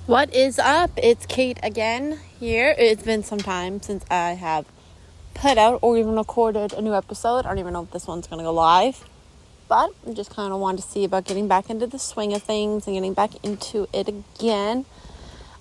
What is up? It's Kate again here. It's been some time since I have put out or even recorded a new episode. I don't even know if this one's going to go live, but I just kind of wanted to see about getting back into the swing of things and getting back into it again.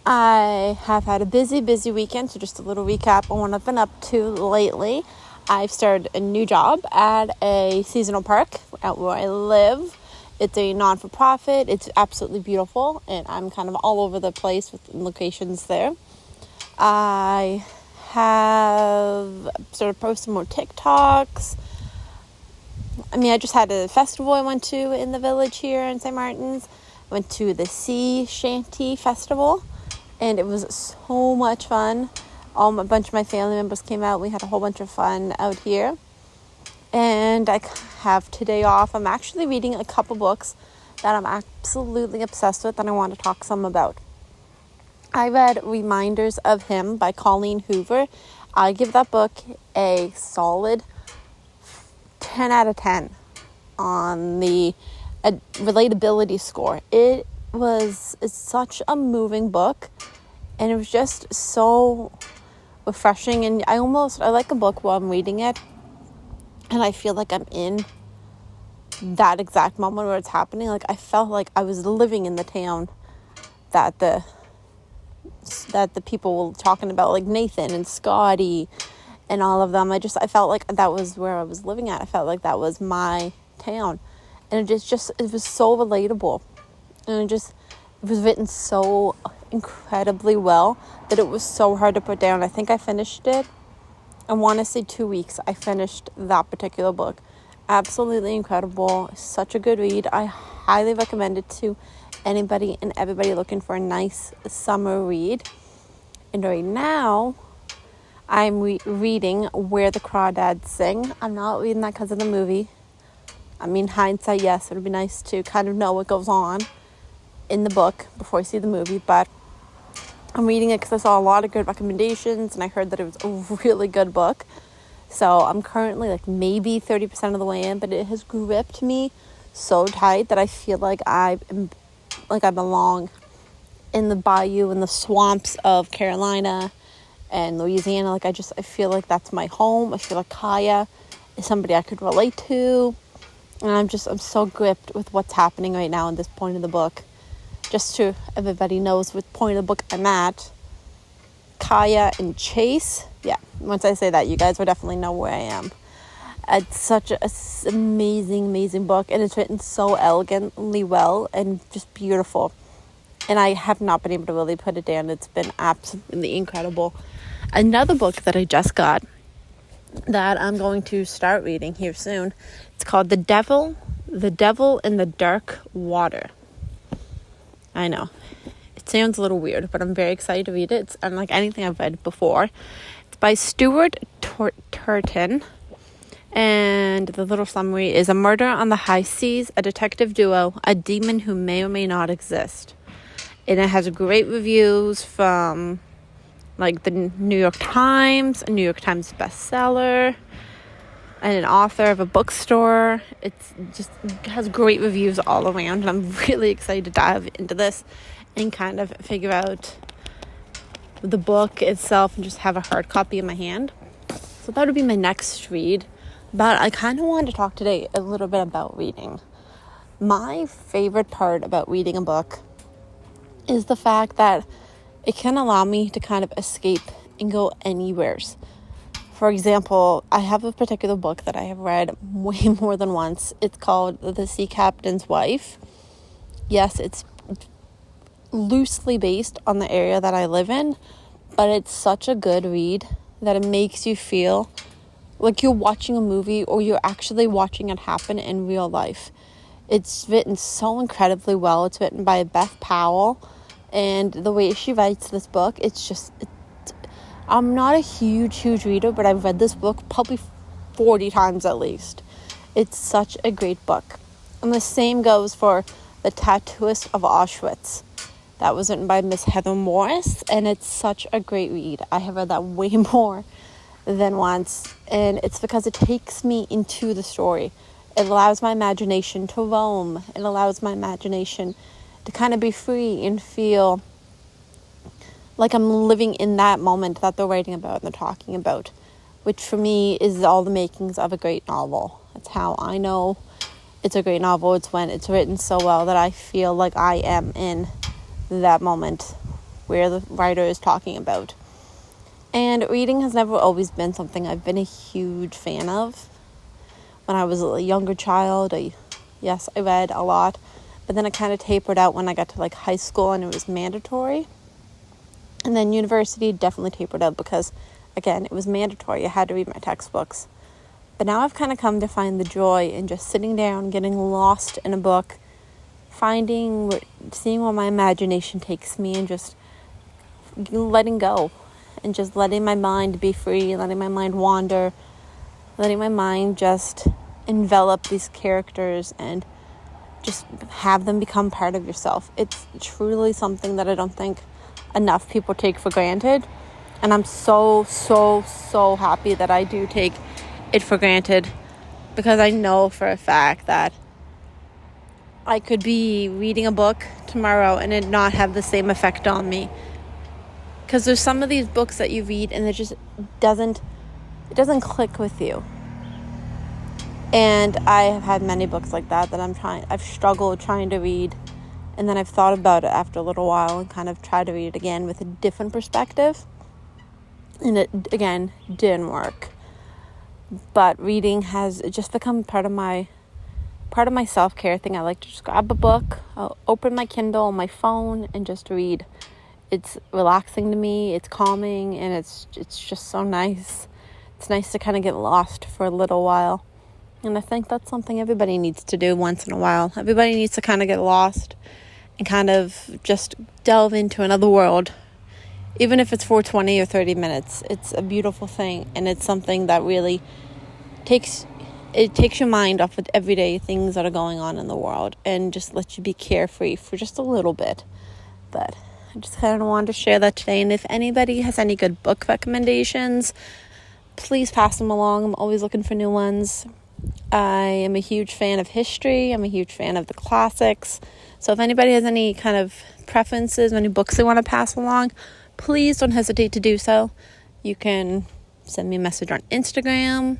I have had a busy weekend, so just a little recap on what I've been up to lately. I've started a new job at a seasonal park out where I live. It's a non-for-profit. It's absolutely beautiful, and I'm kind of all over the place with locations there. I have started posting more TikToks. I just had a festival I went to in the village here in St. Martin's. I went to the Sea Shanty Festival, and it was so much fun. A bunch of my family members came out. We had a whole bunch of fun out here. And I have today off. I'm actually reading a couple books that I'm absolutely obsessed with and I want to talk some about. I read Reminders of Him by Colleen Hoover. I give that book a solid 10 out of 10 on the relatability score. It's such a moving book, and it was just so refreshing. And I like a book while I'm reading it, and I feel like I'm in that exact moment where it's happening. Like I felt like I was living in the town that the people were talking about, like Nathan and Scotty and all of them. I felt like that was where I was living at. I felt like that was my town, and it was so relatable, and it was written so incredibly well that it was so hard to put down. I think I finished it. I want to say 2 weeks. I finished that particular book. Absolutely incredible. Such a good read. I highly recommend it to anybody and everybody looking for a nice summer read. And right now, I'm reading Where the Crawdads Sing. I'm not reading that because of the movie. Hindsight, yes, it would be nice to kind of know what goes on in the book before I see the movie, but I'm reading it because I saw a lot of good recommendations and I heard that it was a really good book. So I'm currently like maybe 30% of the way in, but it has gripped me so tight that I feel like I belong in the bayou and the swamps of Carolina and Louisiana. I feel like that's my home. I feel like Kaya is somebody I could relate to. And I'm so gripped with what's happening right now in this point of the book. Just so everybody knows what point of the book I'm at. Kaya and Chase. Yeah, once I say that, you guys will definitely know where I am. It's such an amazing book, and it's written so elegantly well and just beautiful. And I have not been able to really put it down. It's been absolutely incredible. Another book that I just got that I'm going to start reading here soon. It's called The Devil in the Dark Water. I know. It sounds a little weird, but I'm very excited to read it. It's unlike anything I've read before. It's by Stuart Turton. And the little summary is: a murder on the high seas, a detective duo, a demon who may or may not exist. And it has great reviews from the New York Times, a New York Times bestseller, and an author of a bookstore. It has great reviews all around, and I'm really excited to dive into this and kind of figure out the book itself and just have a hard copy in my hand. So that would be my next read. But I kind of wanted to talk today a little bit about reading. My favorite part about reading a book is the fact that it can allow me to kind of escape and go anywheres. For example, I have a particular book that I have read way more than once. It's called The Sea Captain's Wife. Yes, it's loosely based on the area that I live in, but it's such a good read that it makes you feel like you're watching a movie or you're actually watching it happen in real life. It's written so incredibly well. It's written by Beth Powell, and the way she writes this book, I'm not a huge reader, but I've read this book probably 40 times at least. It's such a great book. And the same goes for The Tattooist of Auschwitz. That was written by Miss Heather Morris, and it's such a great read. I have read that way more than once, and it's because it takes me into the story. It allows my imagination to roam. It allows my imagination to kind of be free and feel like I'm living in that moment that they're writing about and they're talking about, which for me is all the makings of a great novel. That's how I know it's a great novel. It's when it's written so well that I feel like I am in that moment where the writer is talking about. And reading has never always been something I've been a huge fan of. When I was a younger child, I read a lot, but then it kind of tapered out when I got to like high school and it was mandatory. And then university definitely tapered out because, again, it was mandatory. I had to read my textbooks. But now I've kind of come to find the joy in just sitting down, getting lost in a book, seeing where my imagination takes me, and just letting go, and just letting my mind be free, letting my mind wander, letting my mind just envelop these characters and just have them become part of yourself. It's truly something that I don't think enough people take for granted. And I'm so happy that I do take it for granted, because I know for a fact that I could be reading a book tomorrow and it not have the same effect on me. Because there's some of these books that you read and it just doesn't click with you. And I have had many books like that I've struggled trying to read, and then I've thought about it after a little while and kind of tried to read it again with a different perspective. And it, again, didn't work. But reading has just become part of my self-care thing. I like to just grab a book, I'll open my Kindle on my phone and just read. It's relaxing to me, it's calming, and it's just so nice. It's nice to kind of get lost for a little while. And I think that's something everybody needs to do once in a while. Everybody needs to kind of get lost and kind of just delve into another world. Even if it's for 20 or 30 minutes, it's a beautiful thing. And it's something that really takes your mind off of everyday things that are going on in the world and just lets you be carefree for just a little bit. But I just kind of wanted to share that today. And if anybody has any good book recommendations, please pass them along. I'm always looking for new ones. I am a huge fan of history. I'm a huge fan of the classics. So if anybody has any kind of preferences, any books they want to pass along, please don't hesitate to do so. You can send me a message on Instagram.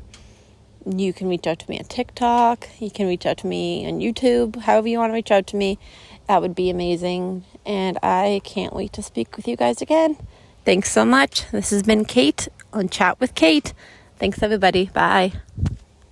You can reach out to me on TikTok. You can reach out to me on YouTube. However you want to reach out to me, that would be amazing. And I can't wait to speak with you guys again. Thanks so much. This has been Kate on Chat with Kate. Thanks, everybody. Bye.